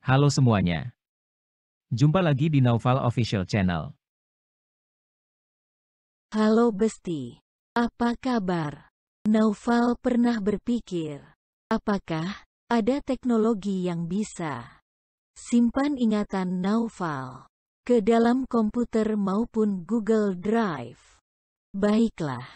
Halo semuanya. Jumpa lagi di Naufal Official Channel. Halo Besti, apa kabar? Naufal pernah berpikir, apakah ada teknologi yang bisa simpan ingatan Naufal ke dalam komputer maupun Google Drive? Baiklah,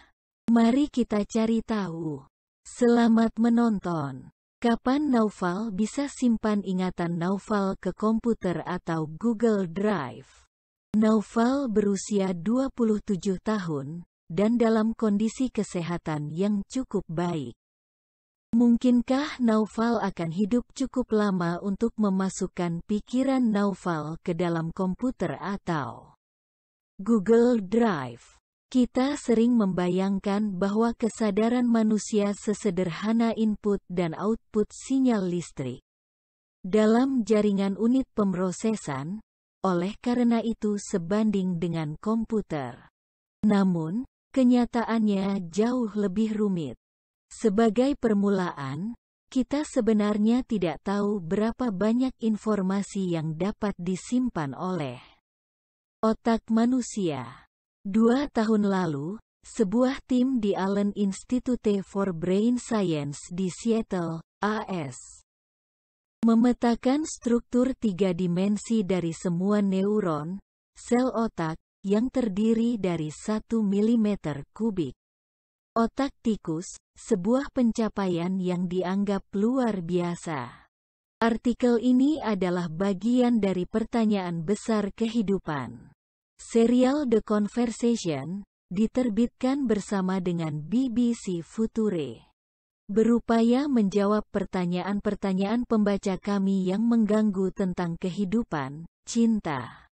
mari kita cari tahu. Selamat menonton. Kapan Naufal bisa simpan ingatan Naufal ke komputer atau Google Drive? Naufal berusia 27 tahun, dan dalam kondisi kesehatan yang cukup baik. Mungkinkah Naufal akan hidup cukup lama untuk memasukkan pikiran Naufal ke dalam komputer atau Google Drive? Kita sering membayangkan bahwa kesadaran manusia sesederhana input dan output sinyal listrik dalam jaringan unit pemrosesan, oleh karena itu sebanding dengan komputer. Namun, kenyataannya jauh lebih rumit. Sebagai permulaan, kita sebenarnya tidak tahu berapa banyak informasi yang dapat disimpan oleh otak manusia. 2 tahun lalu, sebuah tim di Allen Institute for Brain Science di Seattle, AS, memetakan struktur 3 dimensi dari semua neuron, sel otak, yang terdiri dari 1 mm kubik. Otak tikus, sebuah pencapaian yang dianggap luar biasa. Artikel ini adalah bagian dari pertanyaan besar kehidupan. Serial The Conversation, diterbitkan bersama dengan BBC Future, berupaya menjawab pertanyaan-pertanyaan pembaca kami yang mengganggu tentang kehidupan, cinta,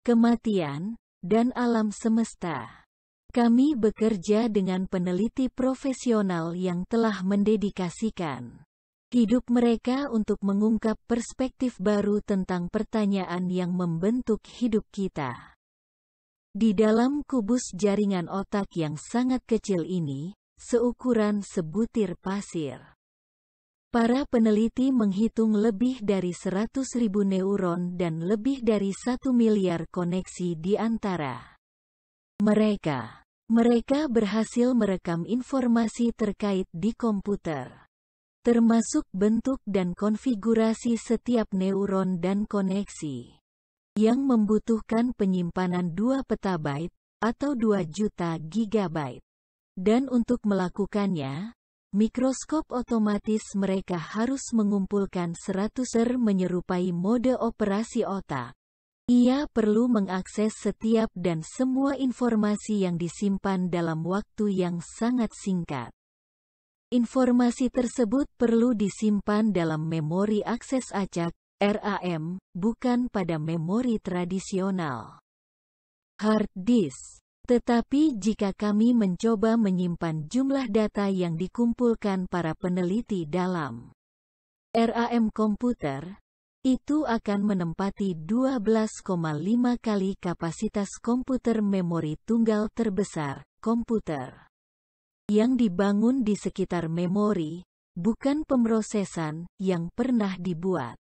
kematian, dan alam semesta. Kami bekerja dengan peneliti profesional yang telah mendedikasikan hidup mereka untuk mengungkap perspektif baru tentang pertanyaan yang membentuk hidup kita. Di dalam kubus jaringan otak yang sangat kecil ini, seukuran sebutir pasir, para peneliti menghitung lebih dari 100.000 neuron dan lebih dari 1 miliar koneksi di antara mereka. Mereka berhasil merekam informasi terkait di komputer, termasuk bentuk dan konfigurasi setiap neuron dan koneksi, yang membutuhkan penyimpanan 2 petabyte, atau 2 juta gigabyte. Dan untuk melakukannya, mikroskop otomatis mereka harus mengumpulkan 100 menyerupai mode operasi otak. Ia perlu mengakses setiap dan semua informasi yang disimpan dalam waktu yang sangat singkat. Informasi tersebut perlu disimpan dalam memori akses acak, RAM, bukan pada memori tradisional hard disk. Tetapi jika kami mencoba menyimpan jumlah data yang dikumpulkan para peneliti dalam RAM komputer, itu akan menempati 12,5 kali kapasitas komputer memori tunggal terbesar, komputer, yang dibangun di sekitar memori, bukan pemrosesan, yang pernah dibuat.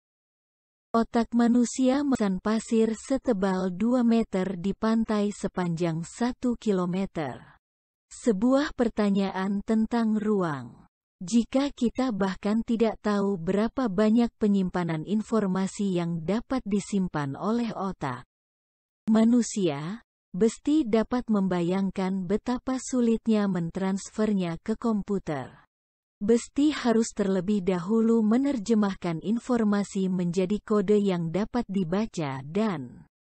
Otak manusia mesan pasir setebal 2 meter di pantai sepanjang 1 kilometer. Sebuah pertanyaan tentang ruang. Jika kita bahkan tidak tahu berapa banyak penyimpanan informasi yang dapat disimpan oleh otak manusia, Besti dapat membayangkan betapa sulitnya mentransfernya ke komputer. Besti harus terlebih dahulu menerjemahkan informasi menjadi kode yang dapat dibaca dan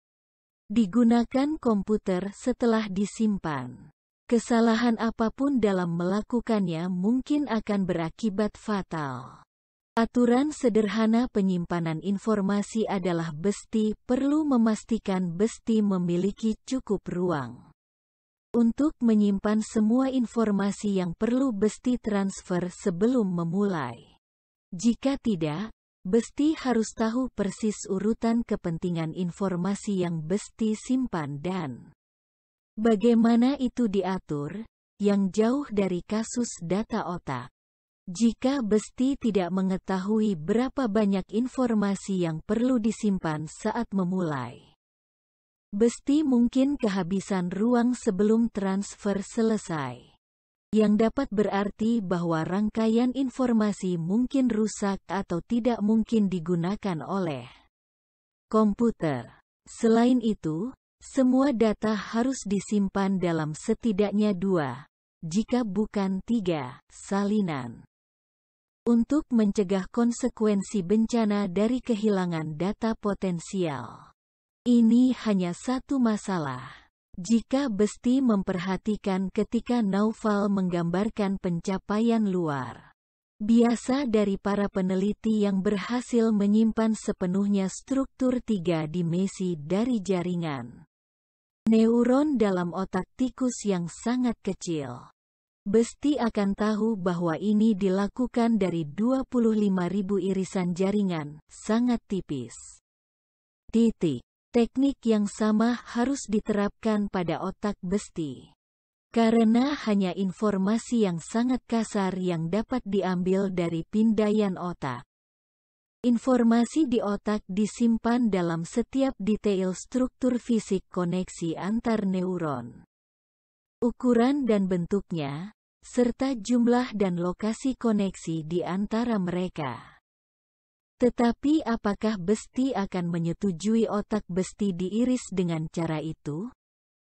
digunakan komputer setelah disimpan. Kesalahan apapun dalam melakukannya mungkin akan berakibat fatal. Aturan sederhana penyimpanan informasi adalah Besti perlu memastikan Besti memiliki cukup ruang untuk menyimpan semua informasi yang perlu Besti transfer sebelum memulai. Jika tidak, Besti harus tahu persis urutan kepentingan informasi yang Besti simpan dan bagaimana itu diatur, yang jauh dari kasus data otak. Jika Besti tidak mengetahui berapa banyak informasi yang perlu disimpan saat memulai, Besti mungkin kehabisan ruang sebelum transfer selesai. Yang dapat berarti bahwa rangkaian informasi mungkin rusak atau tidak mungkin digunakan oleh komputer. Selain itu, semua data harus disimpan dalam setidaknya 2, jika bukan 3, salinan. Untuk mencegah konsekuensi bencana dari kehilangan data potensial. Ini hanya satu masalah. Jika Besti memperhatikan ketika Naufal menggambarkan pencapaian luar biasa dari para peneliti yang berhasil menyimpan sepenuhnya struktur 3 dimensi dari jaringan neuron dalam otak tikus yang sangat kecil. Besti akan tahu bahwa ini dilakukan dari 25.000 irisan jaringan, sangat tipis. Teknik yang sama harus diterapkan pada otak Besti. Karena hanya informasi yang sangat kasar yang dapat diambil dari pindaian otak. Informasi di otak disimpan dalam setiap detail struktur fisik koneksi antar neuron. Ukuran dan bentuknya, serta jumlah dan lokasi koneksi di antara mereka. Tetapi apakah Besti akan menyetujui otak Besti diiris dengan cara itu?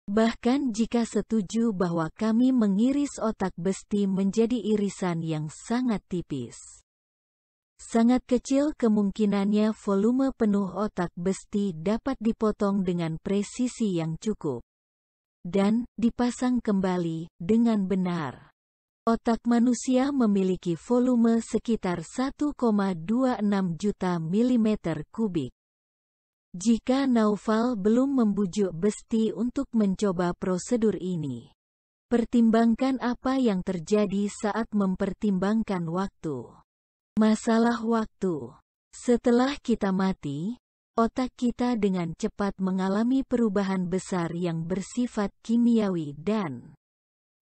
Bahkan jika setuju bahwa kami mengiris otak Besti menjadi irisan yang sangat tipis. Sangat kecil kemungkinannya volume penuh otak Besti dapat dipotong dengan presisi yang cukup. Dan dipasang kembali dengan benar. Otak manusia memiliki volume sekitar 1,26 juta milimeter kubik. Jika Naufal belum membujuk Besti untuk mencoba prosedur ini, pertimbangkan apa yang terjadi saat mempertimbangkan waktu. Masalah waktu. Setelah kita mati, otak kita dengan cepat mengalami perubahan besar yang bersifat kimiawi dan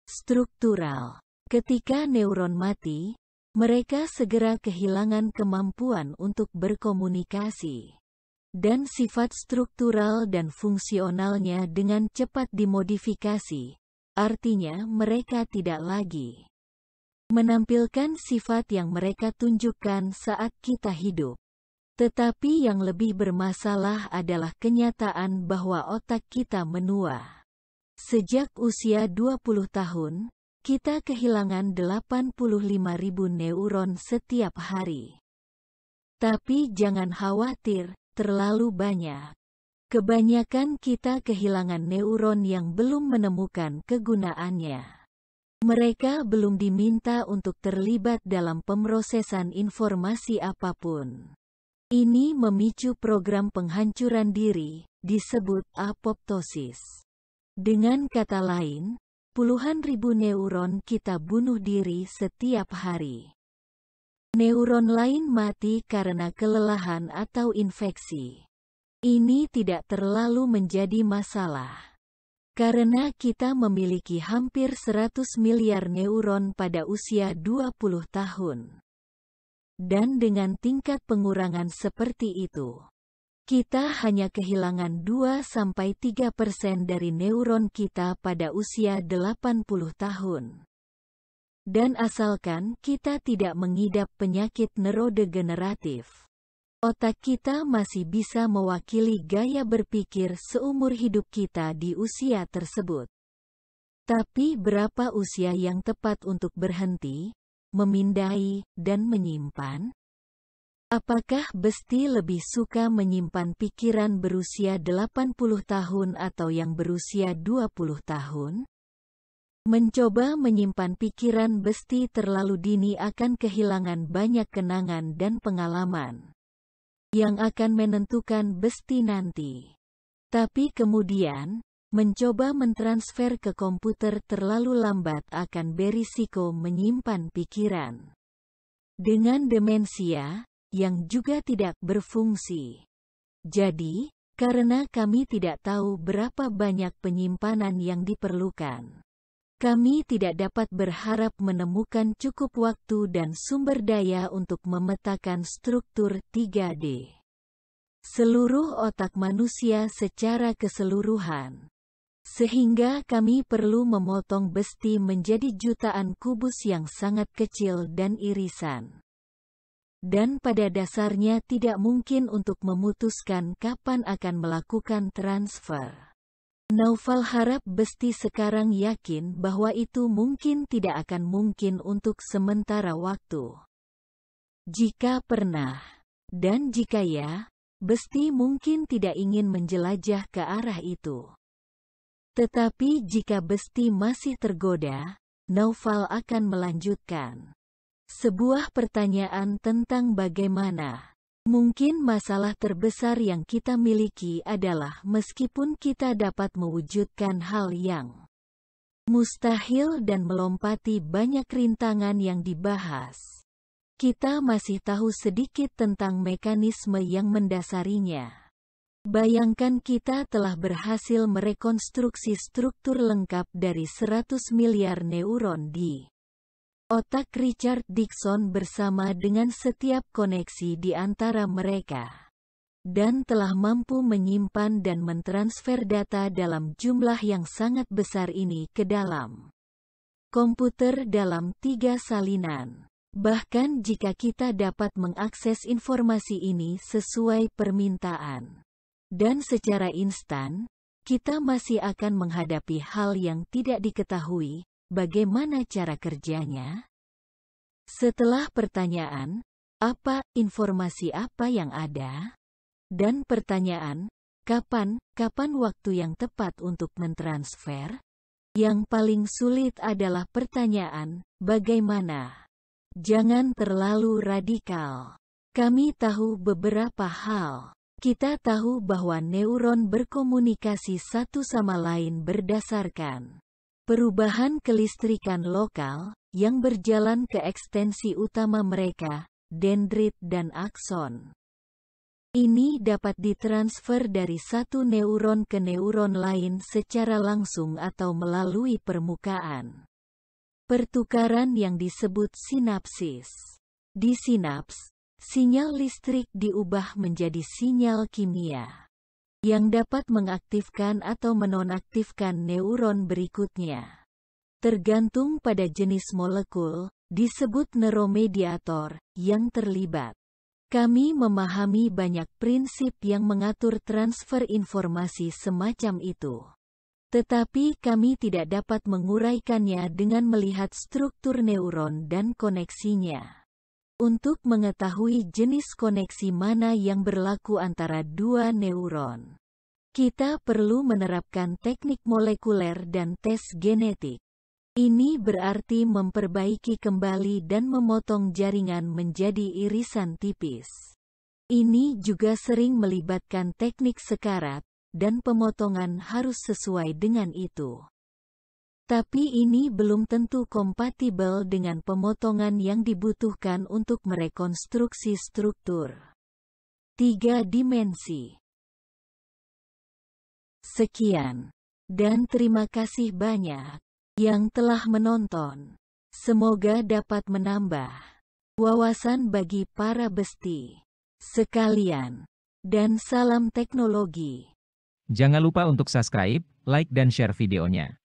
struktural. Ketika neuron mati, mereka segera kehilangan kemampuan untuk berkomunikasi. Dan sifat struktural dan fungsionalnya dengan cepat dimodifikasi. Artinya mereka tidak lagi menampilkan sifat yang mereka tunjukkan saat kita hidup. Tetapi yang lebih bermasalah adalah kenyataan bahwa otak kita menua. Sejak usia 20 tahun, kita kehilangan 85.000 neuron setiap hari. Tapi jangan khawatir, terlalu banyak. Kebanyakan kita kehilangan neuron yang belum menemukan kegunaannya. Mereka belum diminta untuk terlibat dalam pemrosesan informasi apapun. Ini memicu program penghancuran diri, disebut apoptosis. Dengan kata lain, puluhan ribu neuron kita bunuh diri setiap hari. Neuron lain mati karena kelelahan atau infeksi. Ini tidak terlalu menjadi masalah. Karena kita memiliki hampir 100 miliar neuron pada usia 20 tahun. Dan dengan tingkat pengurangan seperti itu, kita hanya kehilangan 2-3% dari neuron kita pada usia 80 tahun. Dan asalkan kita tidak mengidap penyakit neurodegeneratif, otak kita masih bisa mewakili gaya berpikir seumur hidup kita di usia tersebut. Tapi berapa usia yang tepat untuk berhenti, memindai, dan menyimpan? Apakah Besti lebih suka menyimpan pikiran berusia 80 tahun atau yang berusia 20 tahun? Mencoba menyimpan pikiran Besti terlalu dini akan kehilangan banyak kenangan dan pengalaman yang akan menentukan Besti nanti. Tapi kemudian, mencoba mentransfer ke komputer terlalu lambat akan berisiko menyimpan pikiran dengan demensia yang juga tidak berfungsi. Jadi, karena kami tidak tahu berapa banyak penyimpanan yang diperlukan, Kami tidak dapat berharap menemukan cukup waktu dan sumber daya untuk memetakan struktur 3D seluruh otak manusia secara keseluruhan. Sehingga kami perlu memotong besti menjadi jutaan kubus yang sangat kecil dan irisan. Dan pada dasarnya tidak mungkin untuk memutuskan kapan akan melakukan transfer. Naufal harap besti sekarang yakin bahwa itu mungkin tidak akan mungkin untuk sementara waktu. Jika pernah, dan jika ya, besti mungkin tidak ingin menjelajah ke arah itu. Tetapi jika besti masih tergoda, Naufal akan melanjutkan. Sebuah pertanyaan tentang bagaimana. Mungkin masalah terbesar yang kita miliki adalah meskipun kita dapat mewujudkan hal yang mustahil dan melompati banyak rintangan yang dibahas, kita masih tahu sedikit tentang mekanisme yang mendasarinya. Bayangkan kita telah berhasil merekonstruksi struktur lengkap dari 100 miliar neuron di otak Richard Dixon bersama dengan setiap koneksi di antara mereka, dan telah mampu menyimpan dan mentransfer data dalam jumlah yang sangat besar ini ke dalam komputer dalam 3 salinan. Bahkan jika kita dapat mengakses informasi ini sesuai permintaan dan secara instan, kita masih akan menghadapi hal yang tidak diketahui, bagaimana cara kerjanya? Setelah pertanyaan, apa informasi apa yang ada? Dan pertanyaan, kapan waktu yang tepat untuk mentransfer? Yang paling sulit adalah pertanyaan, bagaimana? Jangan terlalu radikal. Kami tahu beberapa hal. Kita tahu bahwa neuron berkomunikasi satu sama lain berdasarkan perubahan kelistrikan lokal yang berjalan ke ekstensi utama mereka, dendrit dan akson. Ini dapat ditransfer dari satu neuron ke neuron lain secara langsung atau melalui permukaan pertukaran yang disebut sinapsis. Di sinaps, sinyal listrik diubah menjadi sinyal kimia yang dapat mengaktifkan atau menonaktifkan neuron berikutnya. Tergantung pada jenis molekul, disebut neuromediator, yang terlibat. Kami memahami banyak prinsip yang mengatur transfer informasi semacam itu. Tetapi kami tidak dapat menguraikannya dengan melihat struktur neuron dan koneksinya. Untuk mengetahui jenis koneksi mana yang berlaku antara dua neuron, kita perlu menerapkan teknik molekuler dan tes genetik. Ini berarti memperbaiki kembali dan memotong jaringan menjadi irisan tipis. Ini juga sering melibatkan teknik sekarat, dan pemotongan harus sesuai dengan itu. Tapi ini belum tentu kompatibel dengan pemotongan yang dibutuhkan untuk merekonstruksi struktur 3 dimensi. Sekian, dan terima kasih banyak yang telah menonton. Semoga dapat menambah wawasan bagi para besti sekalian, dan salam teknologi. Jangan lupa untuk subscribe, like dan share videonya.